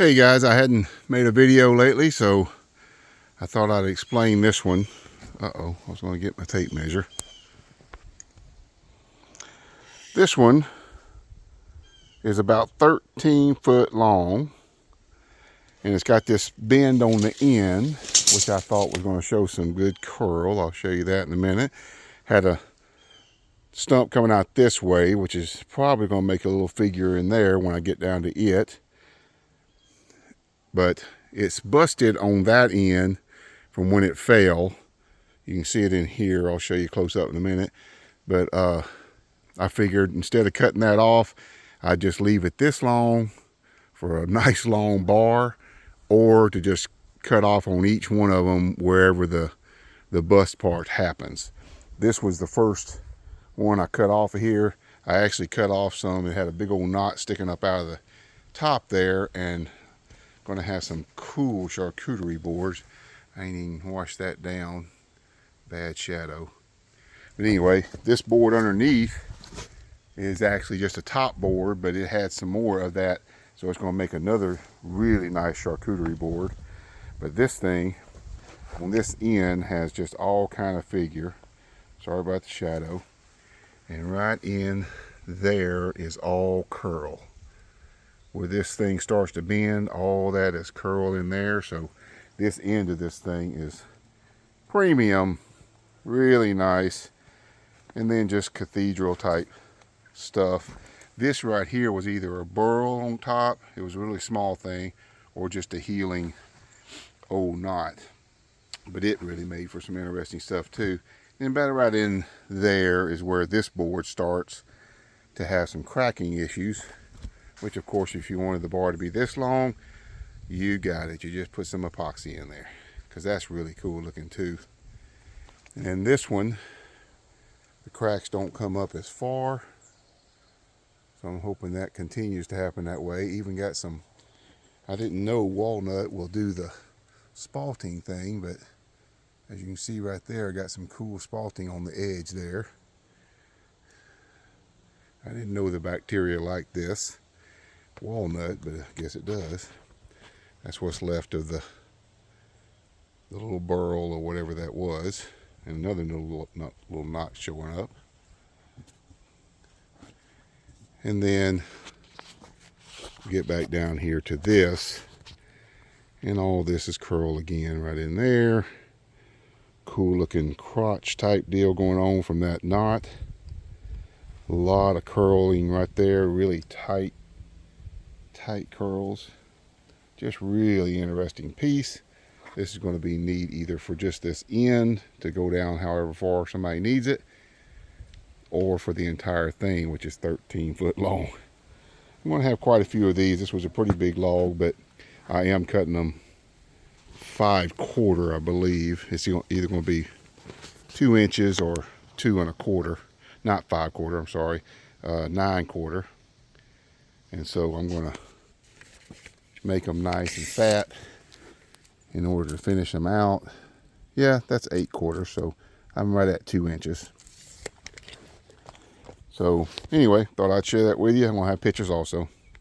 Hey guys, I hadn't made a video lately, so I thought I'd explain this one. I was going to get my tape measure. This one is about 13 foot long, and it's got this bend on the end, which I thought was going to show some good curl. I'll show you that in a minute. Had a stump coming out this way, which is probably going to make a little figure in there when I get down to it. But it's busted on that end from when it fell. You can see it in here. I'll show you close up in a minute. But I figured instead of cutting that off, I'd just leave it this long for a nice long bar, or to just cut off on each one of them wherever the bust part happens. This was the first one I cut off of here. I actually cut off some. It had a big old knot sticking up out of the top there, and going to have some cool charcuterie boards. I ain't even washed that down. Bad shadow. But anyway, this board underneath is actually just a top board, but it had some more of that, so it's going to make another really nice charcuterie board. But this thing on this end has just all kind of figure. Sorry about the shadow. And right in there is all curl. Where this thing starts to bend, all that is curl in there. So this end of this thing is premium, really nice, and then just cathedral type stuff. This right here was either a burl on top, it was a really small thing, or just a healing old knot. But it really made for some interesting stuff too. And about right in there is where this board starts to have some cracking issues. Which, of course, if you wanted the bar to be this long, you got it. You just put some epoxy in there, because that's really cool looking too. And this one, the cracks don't come up as far, so I'm hoping that continues to happen that way. Even got some, I didn't know walnut will do the spalting thing, but as you can see right there, I got some cool spalting on the edge there. I didn't know the bacteria like this walnut, but I guess it does. That's what's left of the little burl or whatever that was, and another little knot showing up. And then get back down here to this, and all this is curl again right in there. Cool looking crotch type deal going on from that knot. A lot of curling right there, really tight curls. Just really interesting piece. This is going to be neat either for just this end to go down however far somebody needs it, or for the entire thing, which is 13 foot long. I'm going to have quite a few of these. This was a pretty big log, but I am cutting them 5/4, I believe. It's either going to be 2 inches or 2 1/4. Not 5/4, I'm sorry, 9/4. And so I'm going to make them nice and fat in order to finish them out. Yeah, that's 8/4, so I'm right at 2 inches. So anyway, thought I'd share that with you. I'm going to have pictures also.